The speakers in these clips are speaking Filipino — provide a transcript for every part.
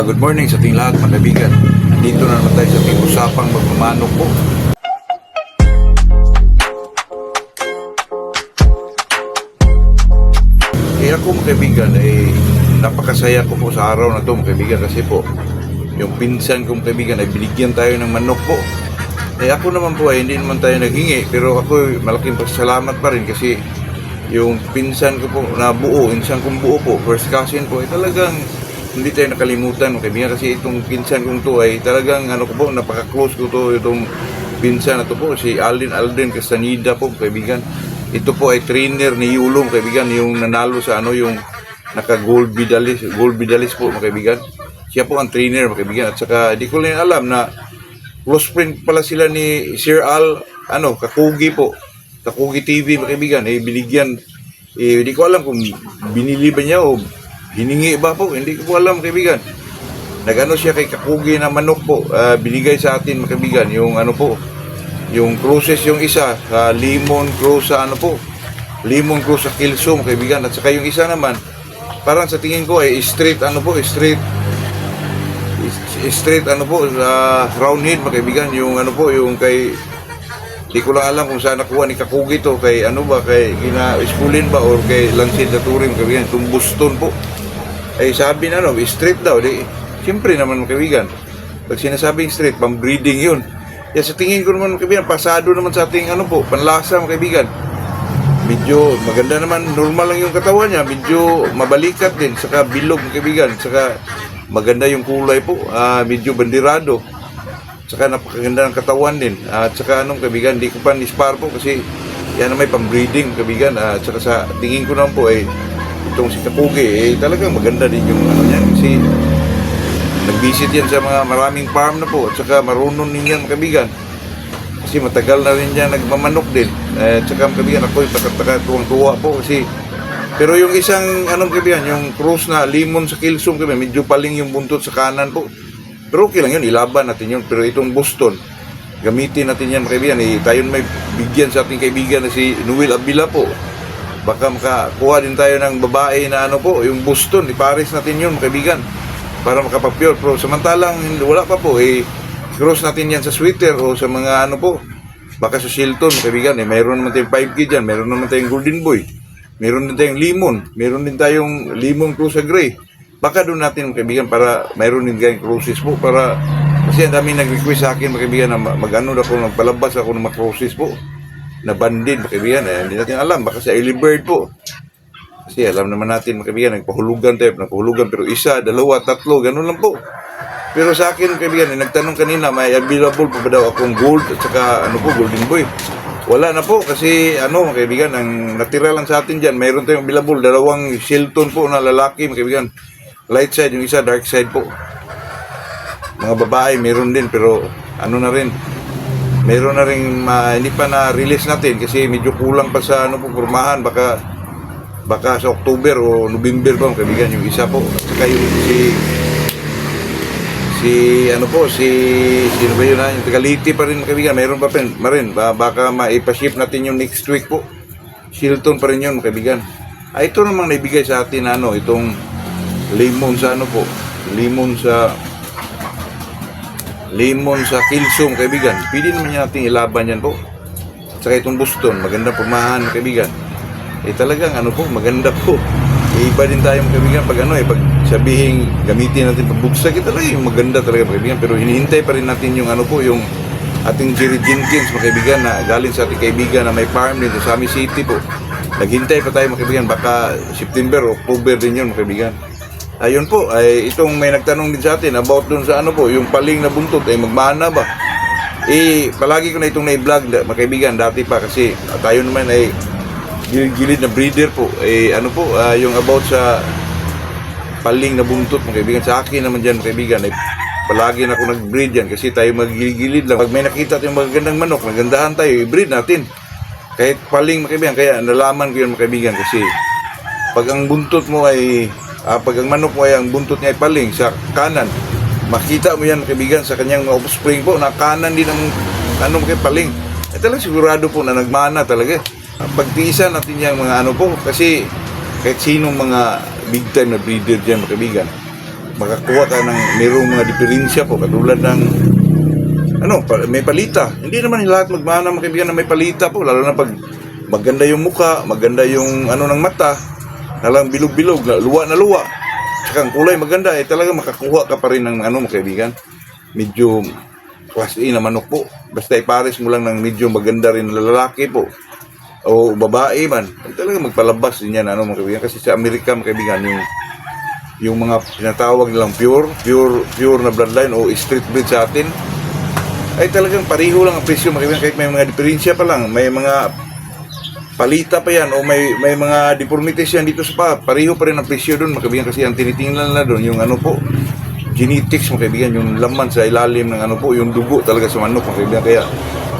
Good morning sa ating lahat mga kaibigan. Nandito na naman tayo sa ating usapang magmamanok po. Ako mga kaibigan napakasaya ko po sa araw na ito mga kaibigan kasi po yung pinsan kong kaibigan ay binigyan tayo ng manok po. Ako naman po ay hindi naman tayo naghingi pero ako malaking pasalamat pa rin kasi yung pinsan ko po na buo, insan kong buo po, first cousin po ay talagang hindi tayo nakalimutan mga kaibigan kasi itong pinsan kong to ay talagang ko po, napaka-close ko to itong pinsan na to po, si Alden Castaneda po mga kaibigan. Ito po ay trainer ni Yulo mga kaibigan, yung nanalo sa yung naka-gold medalist po mga kaibigan. Siya po ang trainer mga kaibigan at saka di ko rin alam na close friend pala sila ni Sir Al, Kakugi po. Kakugi TV mga kaibigan, binigyan, di ko alam kung binili ba niya o hiningi ba po, hindi ko po alam mga kaibigan. Nag-ano siya kay Kakugi na manok po, binigay sa atin mga kaibigan, yung po, yung cruises yung isa, lemon cruise sa lemon cruise sa Kilso mga kaibigan, at saka yung isa naman, parang sa tingin ko ay street roundhead mga kaibigan, yung yung kay di ko lang alam kung saan nakuha ni Kakugi to, kay kay kina-schoolin ba or kay Lansid na Turing mga kaibigan, itong Boston po. Ay sabi na street daw, di, siyempre naman mga kaibigan, pag sinasabing street, pang-breeding yun. Sa tingin ko naman mga kaibigan, pasado naman sa ating panlasa mga kaibigan. Medyo maganda naman, normal lang yung katawan niya, medyo mabalikat din, saka bilog mga kaibigan, saka maganda yung kulay po, medyo bandirado. Saka napakaganda ng katawan din. At saka kaibigan, di ko pa nispar po kasi yan na may pang-breeding kaibigan. At saka sa tingin ko naman po itong si Kakugi talagang maganda din yung niya kasi nag-visit yan sa mga maraming farm na po at saka marunong din yan kaibigan. Kasi matagal na rin yan nagmamanok din. At saka kaibigan, ako yung tuwang-tuwa po kasi pero yung isang kaibigan, yung cruise na lemon sa Kilsong kaibigan, medyo paling yung buntot sa kanan po. Pero okay lang yun, ilaban natin yun. Pero itong Boston, gamitin natin yan mga kaibigan. Tayo may bigyan sa ating kaibigan na si Noel Abila po. Baka makakuha din tayo ng babae na yung Boston, ipares natin yun mga kaibigan. Para makapapure. Pero samantalang wala pa po, cross natin yan sa sweater o sa mga baka sa Shilton mga kaibigan. Mayroon naman tayong 5K dyan, mayroon naman tayong Golden Boy, mayroon din tayong lemon, mayroon din tayong lemon cruise sa gray. Baka doon natin mga kaibigan para mayroon din kayong cruises po para kasi ang dami nag-request sa akin mga kaibigan na magpalabas ako ng mga cruises po na banded mga kaibigan. Hindi natin alam, baka sa early bird po kasi alam naman natin mga kaibigan nagpahulugan pero isa, dalawa, tatlo, ganun lang po. Pero sa akin mga kaibigan nagtanong kanina may available pa ba daw akong gold at saka Golden Boy. Wala na po kasi mga kaibigan ang natira lang sa atin dyan, mayroon tayong available dalawang Shilton po na lalaki mga kaibigan, light side, yung isa dark side po. Mga babae meron din pero na rin, meron na rin hindi pa na-release natin kasi medyo kulang pa sa pormahan, baka sa October o November ba mga kaibigan yung isa po. At saka yung sino ba yun yung Tagaliti pa rin mga kaibigan, meron pa rin, baka maipaship natin yung next week po. Shilton pa rin yun mga kaibigan. Ito namang naibigay sa atin itong lemon sa lemon sa Kilsong kaibigan. Pwede naman natin ilaban yan po. Saka itong Boston, magandang pumahan kaibigan. Talagang maganda po. Iba din tayo kaibigan pag pag sabihin gamitin natin pagbugsag, talaga yung maganda talaga kaibigan. Pero hinihintay pa rin natin yung yung ating Jerry Jenkins mga kaibigan na galing sa ating kaibigan na may farm dito sa Ami City po. Naghintay pa tayo mga kaibigan, baka September o October din yun mga kaibigan. Ayun po, itong may nagtanong din sa atin about dun sa yung paling na buntot, magmana ba? Palagi ko na itong na-vlog mga kaibigan, dati pa kasi tayo naman gilid na breeder po. Yung about sa paling na buntot mga kaibigan, sa akin naman dyan mga kaibigan, palagi na ako nag-breed yan kasi tayo magigilid lang. Pag may nakita tayong magagandang manok, nagandahan tayo, i-breed natin. Kahit paling mga kaibigan, kaya nalaman ko yun mga kaibigan kasi pag ang buntot mo pag ang manok mo ang buntot niya ay paling sa kanan, makita mo yan kaibigan sa kanyang offspring po na kanan din ang paling. Talagang sigurado po na nagmana talaga. Pagtiisan natin yung mga po kasi kahit sinong mga big time na breeder dyan mga kaibigan, makakuha ka ng mayroong mga diferensya po, katulad ng may palita. Hindi naman lahat magmana mga kaibigan na may palita po, lalo na pag maganda yung muka, maganda yung ng mata, nalang bilog-bilog, luwa na luwa. Saka ang kulay maganda, talaga makakuha ka pa rin ng mga kaibigan, medyo class A na manok po. Basta ipares mo lang ng medyo maganda rin na lalaki po, o babae man, talaga magpalabas din yan, mga kaibigan. Kasi sa Amerika mga kaibigan, yung mga tinatawag nilang pure na bloodline o street breed sa atin, ay talagang pareho lang ang presyo mga kaibigan, kahit may mga diferensya pa lang, may mga palita pa yan o may mga deformities yan dito sa pareho pa rin ang presyo doon mga kaibigan. Kasi ang tinitingnan na doon yung genetics mga kaibigan, yung laman sa ilalim ng yung dugo talaga sa manok mga kaibigan. Kaya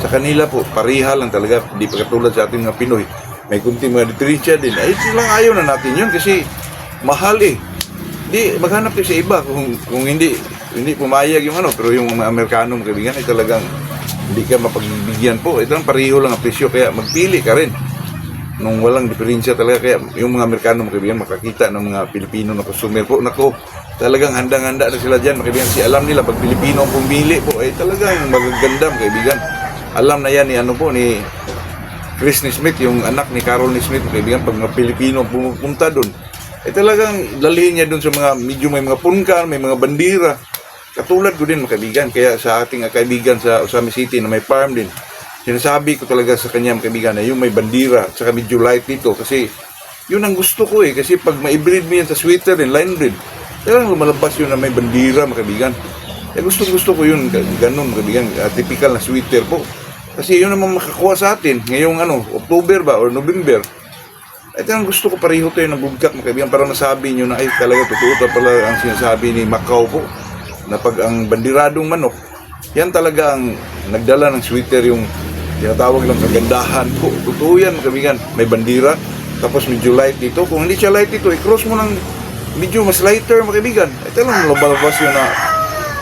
sa kanila po pareha lang talaga, hindi pa katulad sa ating mga Pinoy, may kunting mga diferensya din. Ay lang, ayaw na natin yun kasi mahal di maghanap kayo sa iba kung hindi pumayag yung pero yung mga Amerikano mga kaibigan ay talagang hindi ka mapagbigyan po. Ito lang, pareho lang ang presyo, kaya magpili ka rin nung walang diferensya talaga. Kaya yung mga Amerikano mga kaibigan makakita ng mga Pilipino na consumer po, nako, talagang handang-handa na sila dyan mga kaibigan, kasi alam nila pag Pilipino ang pumili po ay talagang magaganda mga kaibigan. Alam na yan ni Chris Smith, yung anak ni Carol Smith mga kaibigan, pag mga Pilipino pumupunta doon talagang dalhin niya doon sa mga medyo may mga punkan, may mga bandira. Katulad ko din mga kaibigan, kaya sa ating kaibigan sa Osami City na may farm din, sinasabi ko talaga sa kanya mga kaibigan na yung may bandira at saka medyo light dito, kasi yun ang gusto ko kasi pag ma-breed mo yan sa sweater din, line breed, talagang lumalabas yun na may bandira mga kaibigan. Gusto ko yun, ganun mga kaibigan, typical na sweater po, kasi yun naman makakuha sa atin ngayong October ba or November. Ang gusto ko pareho tayo ng bugkat mga kaibigan, para masabi nyo na ay talaga totoo pala ang sinasabi ni Macau po, na pag ang bandiradong manok, yan talaga ang nagdala ng sweater, yung tinatawag lang kagandahan po. Totoo yan mga kaibigan, may bandira, tapos medyo light dito. Kung hindi siya light dito, i-cross mo ng medyo mas lighter mga kaibigan, talagang lumalabas yun na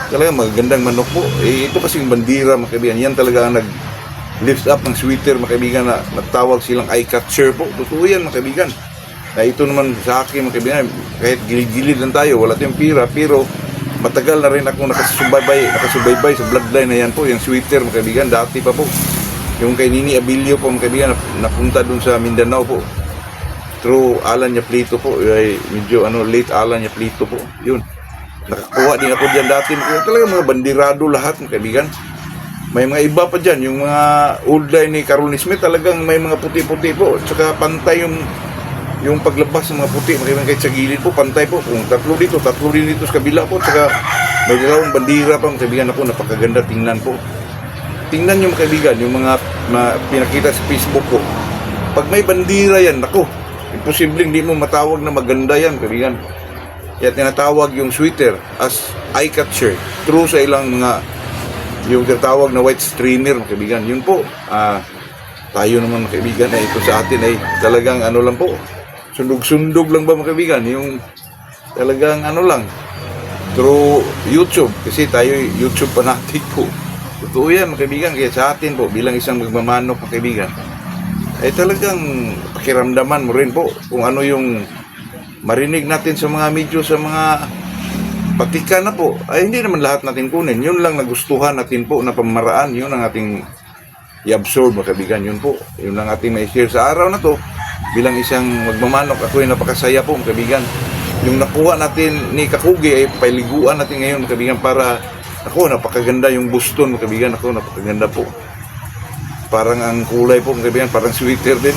talagang magagandang manok po. Ito kasing bandira mga kaibigan, yan talaga ang nag-lift up ng sweater mga kaibigan, na nagtawag silang eye catcher po. Totoo yan mga kaibigan. Na ito naman sa akin mga kaibigan, kahit gilid-gilid lang tayo, wala tayong pira, pero matagal na rin ako nakasubaybay sa bloodline na yan po, yung sweater mga kaibigan. Dati pa po, yung kay Nini Abilio po mga kaibigan, napunta dun sa Mindanao po, through Alan Yaplito po, ay medyo late Alan Yaplito po, yun. Nakakuha din ako dyan dati, talaga mga bandirado lahat mga kaibigan. May mga iba pa dyan, yung mga old line ni Carol Smith, talagang may mga puti-puti po, at saka pantay yung paglabas ng mga puti, kahit sa gilid po, pantay po. Kung tatlo din dito sa kabila po, at saka may dalawang bandira pa mga kaibigan ako, napakaganda tingnan po. Tingnan nyo mga kaibigan, yung mga pinakita sa Facebook ko, pag may bandira yan, nako, imposibleng di mo matawag na maganda yan kaibigan. Kaya tinatawag yung sweater as eye catcher, true sa ilang mga yung tinatawag na white streamer mga kaibigan. Yun po, tayo naman mga kaibigan, ito sa atin ay talagang lang po, sundog-sundog lang ba mga kaibigan, yung talagang lang through YouTube, kasi tayo YouTube fanatic po. Totoo yan mga kaibigan. Kaya sa atin po bilang isang magmamanok mga kaibigan, ay talagang pakiramdaman mo rin po kung ano yung marinig natin sa mga medyo sa mga patika na po, ay hindi naman lahat natin kunin. Yun lang nagustuhan natin po na pamaraan, yun ang ating i-absorb mga kaibigan. Yun po, yun lang ating may-share sa araw na to. Bilang isang magmamanok, ako ay napakasaya po mga kaibigan. Yung nakuha natin ni Kakugi ay pailiguan natin ngayon mga kaibigan, para napakaganda yung buston mga kaibigan. Napakaganda po, parang ang kulay po mga kaibigan, parang sweater din,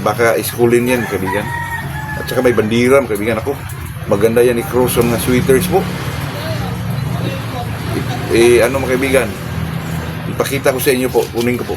baka iskulin yan mga kaibigan. At saka may bandira mga kaibigan. Maganda yan i-cross sa mga sweaters po. Mga kaibigan, ipakita ko sa inyo po, kunin ko po.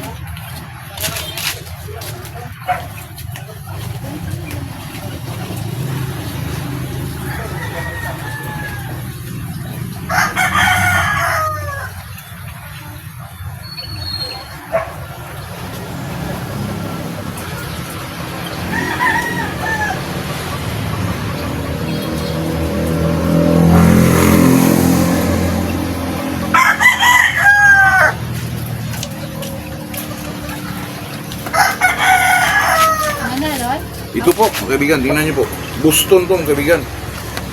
Ito po, mga kaibigan, tingnan nyo po. Buston po, mga kaibigan.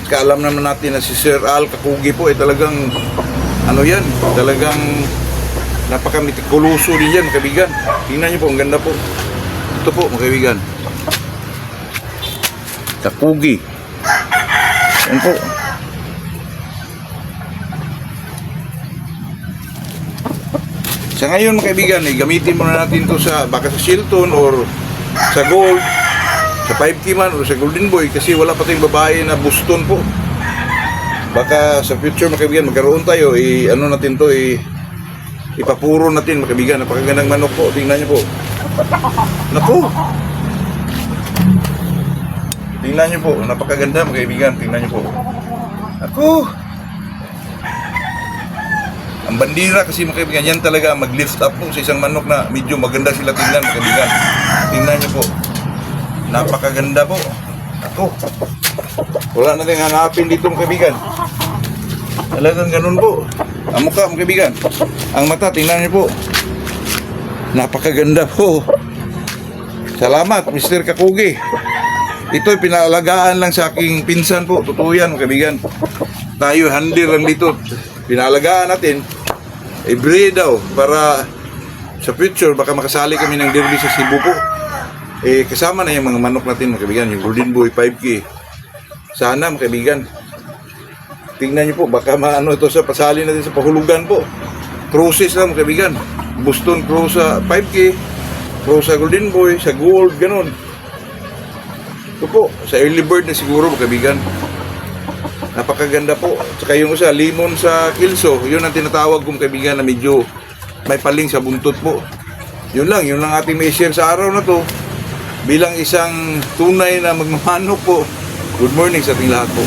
kaalam naman natin na si Sir Al Kakugi po ay talagang ano yan, talagang napaka-mitikuloso din yan, mga kaibigan. Tingnan niyo po, ang ganda po. Ito po, mga kaibigan. Kakugi. Yan po. Sa ngayon, mga kaibigan, gamitin muna natin to sa baka sa Shilton or sa Gold, sa 5K man o sa Golden Boy kasi wala pa tayong babae na Boston po. Baka sa future, mga kaibigan, magkaroon tayo, ano natin to, ipapuro natin, mga kaibigan. Napakagandang manok po, tingnan niyo po. Naku! Tingnan niyo po, napakaganda, mga kaibigan, tingnan niyo po. Naku! Ang bandira kasi, mga kaibigan, yan talaga mag-lift up po sa isang manok na medyo maganda sila tingnan, mga kaibigan. Tingnan niyo po. Napakaganda po. Naku! Wala natin hanapin dito, mga kaibigan. Talagang ganun po. Ang mukha, mga kaibigan. Ang mata, tingnan niyo po. Napakaganda po. Salamat, Mr. Kakugi. Ito'y pinaalagaan lang sa aking pinsan po. Totoo yan, mga kaibigan. Tayo, handi lang dito. Pinaalagaan natin. Every daw para sa future baka makasali kami ng derby sa Cebu po. Kasama na yung mga manok natin, mga kaibigan, yung Golden Boy 5K. Sana, mga kaibigan. Tingnan niyo po, baka maano ito sa pasali natin sa pahulugan po. Crosses lang, mga kaibigan. Boston Cross sa 5K, Cross sa Golden Boy, sa Gold, ganun. Ito po, sa early bird na siguro, mga kaibigan. Napakaganda po. Saka yung isa, limon sa kilso. Yun ang tinatawag kong kaibigan na medyo may paling sa buntot po. Yun lang ating may share sa araw na to. Bilang isang tunay na magmamanok po. Good morning sa ating lahat po.